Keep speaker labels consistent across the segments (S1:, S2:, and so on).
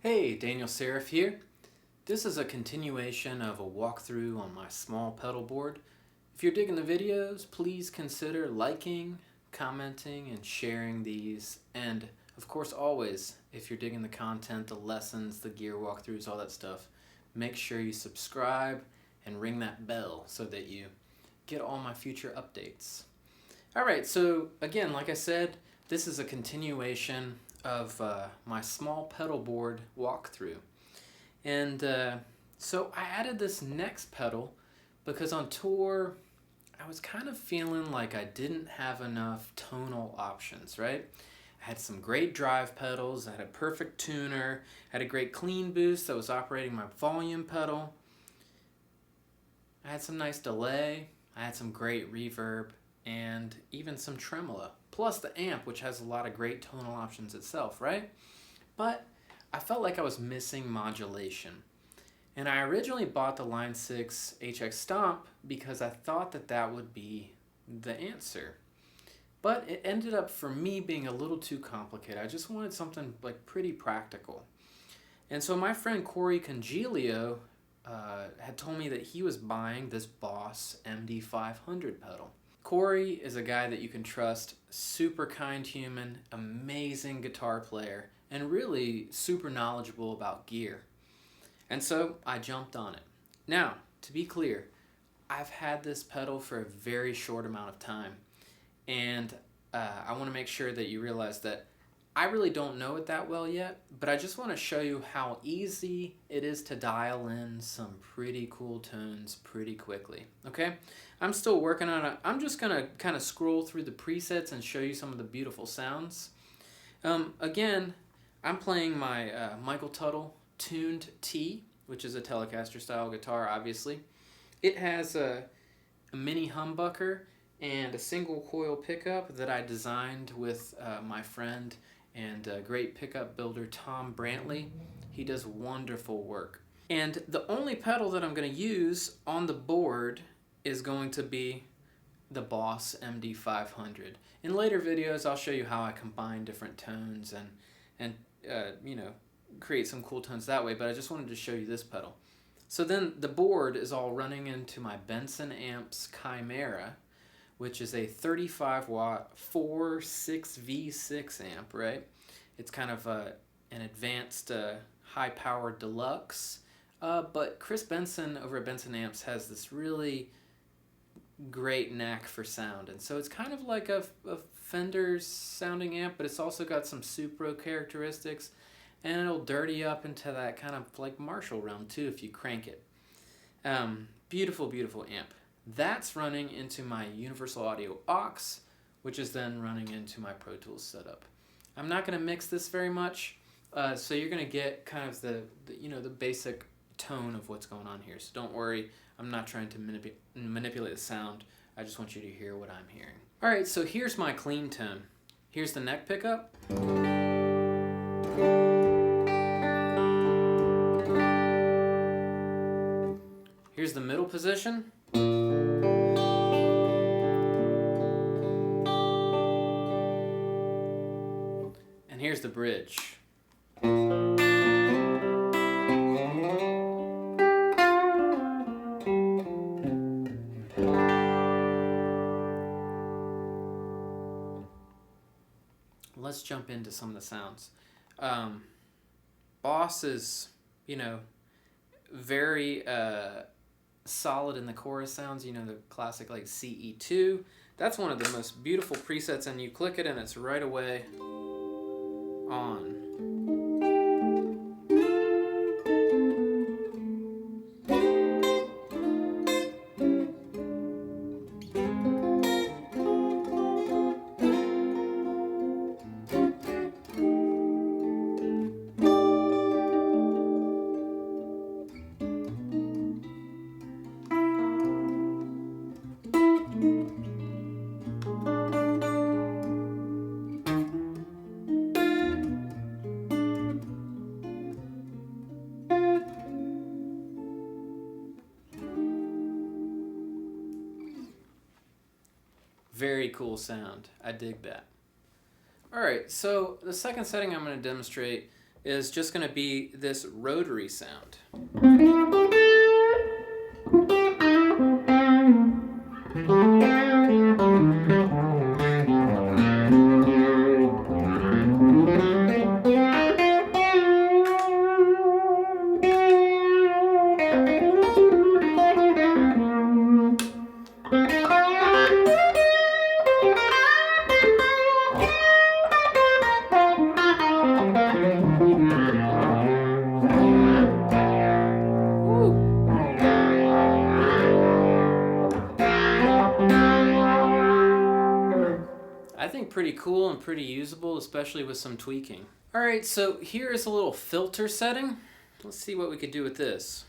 S1: Hey, Daniel Seraph here. This is a continuation of a walkthrough on my small pedal board. If you're digging the videos, please consider liking, commenting, and sharing these. And of course, always, if you're digging the content, the lessons, the gear walkthroughs, all that stuff, make sure you subscribe and ring that bell so that you get all my future updates. Alright, so again, like I said, this is a continuation of my small pedal board walkthrough. And so I added this next pedal because on tour I was kind of feeling like I didn't have enough tonal options, right? I had some great drive pedals, I had a perfect tuner, I had a great clean boost that was operating my volume pedal. I had some nice delay, I had some great reverb, and even some tremolo, plus the amp, which has a lot of great tonal options itself, right? But I felt like I was missing modulation. And I originally bought the Line 6 HX Stomp because I thought that that would be the answer. But it ended up, for me, being a little too complicated. I just wanted something like pretty practical. And so my friend Corey Congelio had told me that he was buying this Boss MD-500 pedal. Corey is a guy that you can trust, super kind human, amazing guitar player, and really super knowledgeable about gear. And so I jumped on it. Now, to be clear, I've had this pedal for a very short amount of time, and I want to make sure that you realize that I really don't know it that well yet, but I just want to show you how easy it is to dial in some pretty cool tones pretty quickly, okay? I'm still working on it. I'm just going to kind of scroll through the presets and show you some of the beautiful sounds. Again, I'm playing my Michael Tuttle tuned T, which is a Telecaster style guitar, obviously. It has a mini humbucker and a single coil pickup that I designed with my friend and great pickup builder Tom Brantley. He does wonderful work. And the only pedal that I'm going to use on the board is going to be the Boss MD-500. In later videos, I'll show you how I combine different tones and you know, create some cool tones that way, but I just wanted to show you this pedal. So then the board is all running into my Benson Amps Chimera, which is a 35 watt 4.6V6 amp, right? It's kind of an advanced high powered deluxe, but Chris Benson over at Benson Amps has this really great knack for sound, and so it's kind of like a Fender sounding amp, but it's also got some Supro characteristics, and it'll dirty up into that kind of like Marshall realm too if you crank it. Beautiful, beautiful amp. That's running into my Universal Audio aux, which is then running into my Pro Tools setup. I'm not going to mix this very much, so you're going to get kind of the basic tone of what's going on here. So don't worry, I'm not trying to manipulate the sound. I just want you to hear what I'm hearing. All right, so here's my clean tone. Here's the neck pickup. Here's the middle position. And here's the bridge. Let's jump into some of the sounds. Boss is, very solid in the chorus sounds, the classic like CE2. That's one of the most beautiful presets, and you click it and it's right away on. Very cool sound. I dig that. Alright, so the second setting I'm going to demonstrate is just going to be this rotary sound. I think pretty cool and pretty usable, especially with some tweaking. Alright, so here is a little filter setting. Let's see what we could do with this.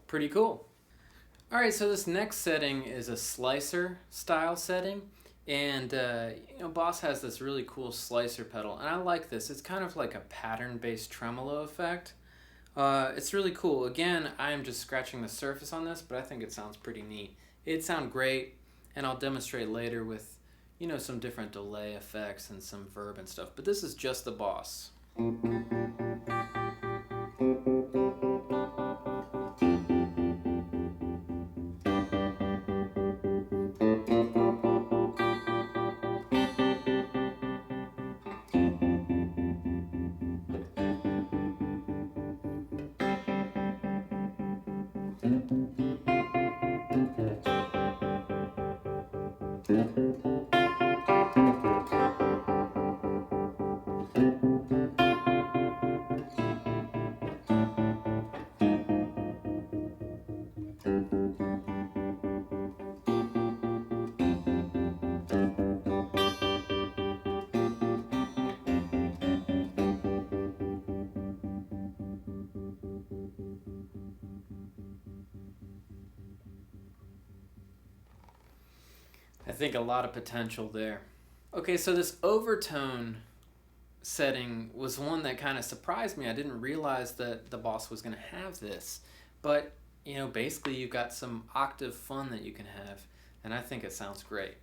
S1: Pretty cool. Alright, so this next setting is a slicer style setting, and Boss has this really cool slicer pedal, and I like this. It's kind of like a pattern-based tremolo effect. It's really cool. Again, I'm just scratching the surface on this, but I think it sounds pretty neat. It'd sound great, and I'll demonstrate later with some different delay effects and some verb and stuff, but this is just the Boss. I think a lot of potential there. Okay, so this overtone setting was one that kind of surprised me. I didn't realize that the Boss was going to have this. But, basically you've got some octave fun that you can have, and I think it sounds great.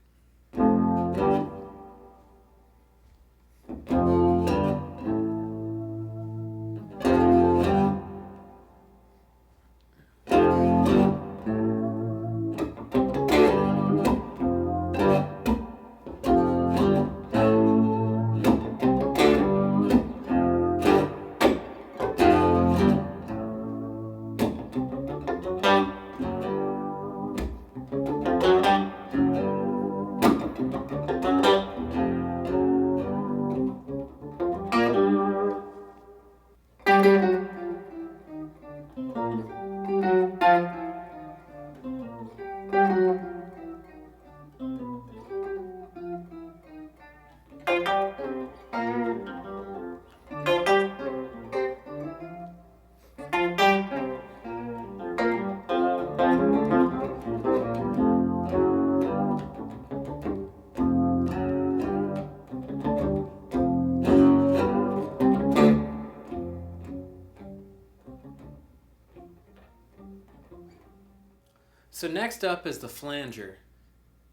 S1: So next up is the flanger.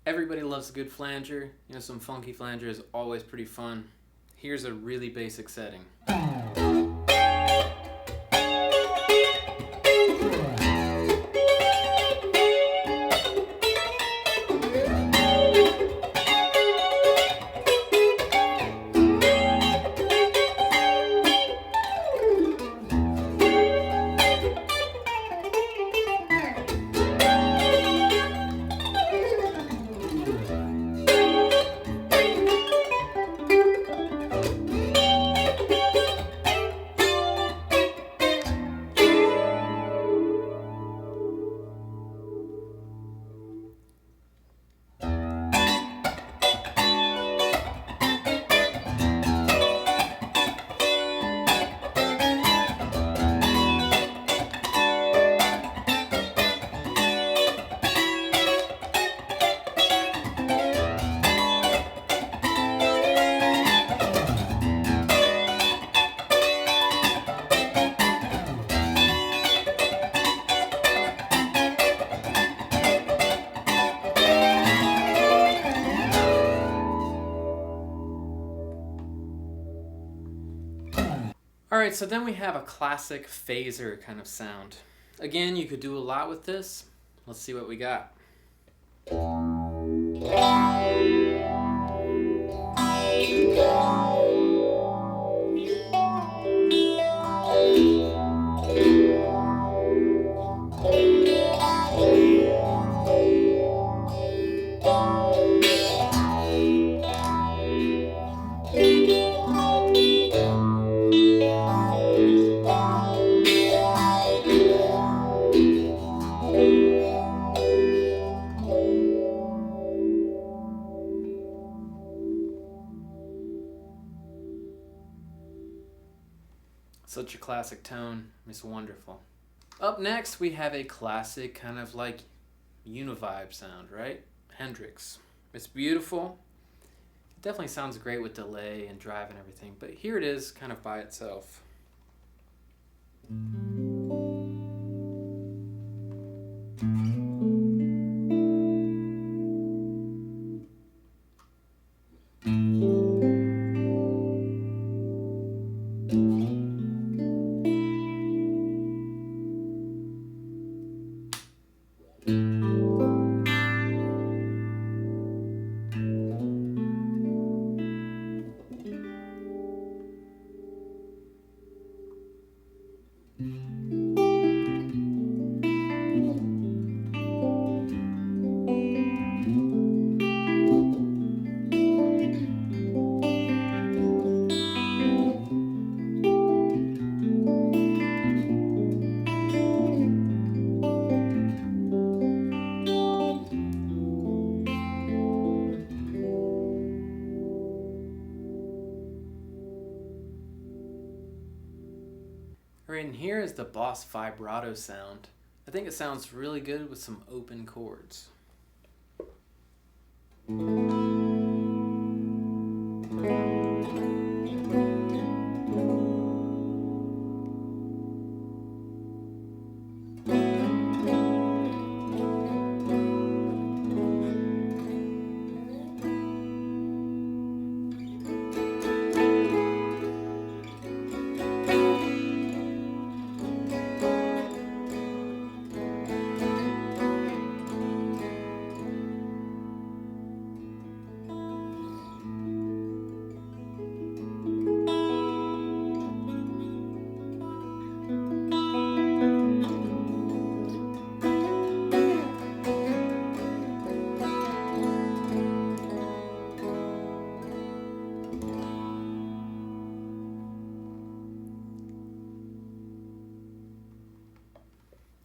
S1: Everybody loves a good flanger. Some funky flanger is always pretty fun. Here's a really basic setting. Alright, so then we have a classic phaser kind of sound. Again, you could do a lot with this. Let's see what we got. Such a classic tone. It's wonderful. Up next, we have a classic kind of like univibe sound, right? Hendrix. It's beautiful. It definitely sounds great with delay and drive and everything, but here it is kind of by itself. Right, and here is the Boss vibrato sound. I think it sounds really good with some open chords.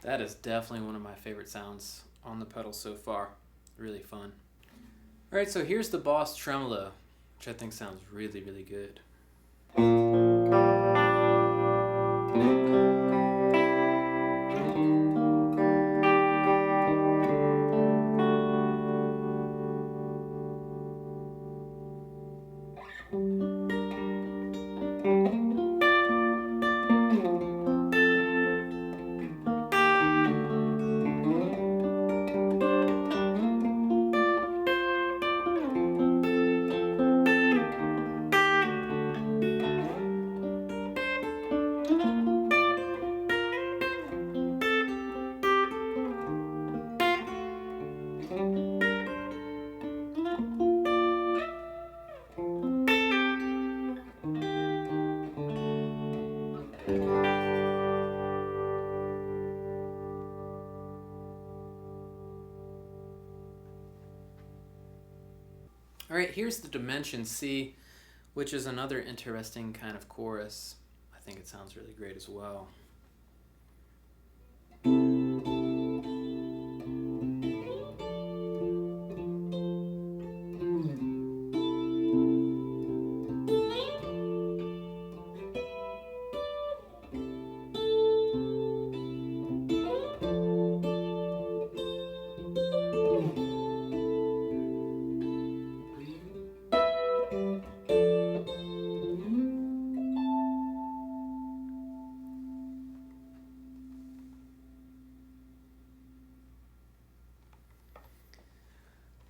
S1: That is definitely one of my favorite sounds on the pedal so far. Really fun. Alright, so here's the Boss tremolo, which I think sounds really, really good. Alright, here's the Dimension C, which is another interesting kind of chorus. I think it sounds really great as well.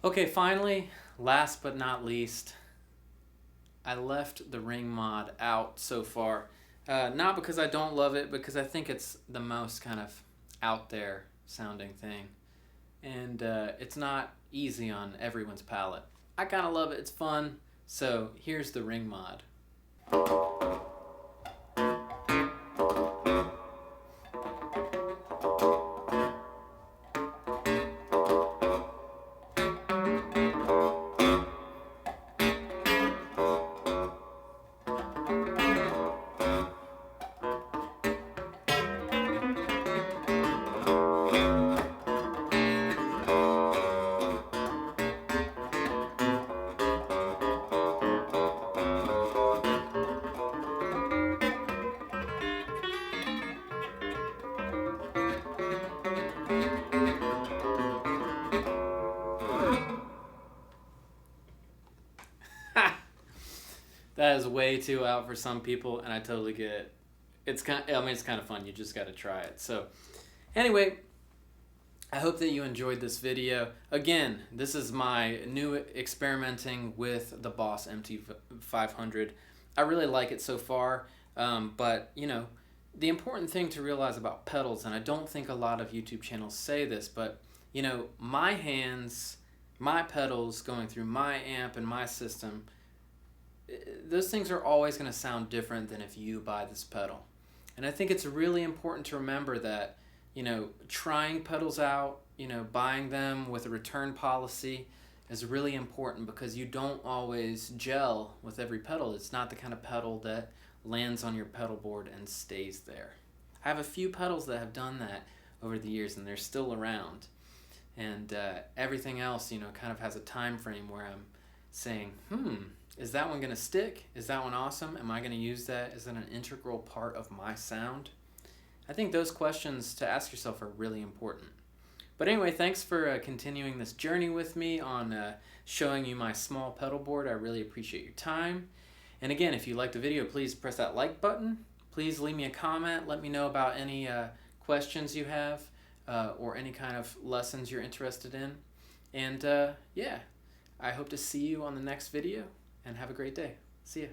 S1: Okay, finally, last but not least, I left the ring mod out so far. Not because I don't love it, because I think it's the most kind of out there sounding thing. And it's not easy on everyone's palate. I kind of love it, it's fun. So here's the ring mod. That is way too out for some people, and I totally get it. It's kind of fun. You just got to try it. So, anyway, I hope that you enjoyed this video. Again, this is my new experimenting with the Boss MD-500. I really like it so far, but you know, the important thing to realize about pedals, and I don't think a lot of YouTube channels say this, but you know, my hands, my pedals going through my amp and my system, those things are always going to sound different than if you buy this pedal. And I think it's really important to remember that, you know, trying pedals out, you know, buying them with a return policy is really important, because you don't always gel with every pedal. It's not the kind of pedal that lands on your pedal board and stays there. I have a few pedals that have done that over the years, and they're still around. And everything else, you know, kind of has a time frame where I'm saying, is that one going to stick? Is that one awesome? Am I going to use that? Is that an integral part of my sound? I think those questions to ask yourself are really important. But anyway, thanks for continuing this journey with me on showing you my small pedal board. I really appreciate your time. And again, if you liked the video, please press that like button. Please leave me a comment. Let me know about any questions you have or any kind of lessons you're interested in. And yeah, I hope to see you on the next video, and have a great day. See ya.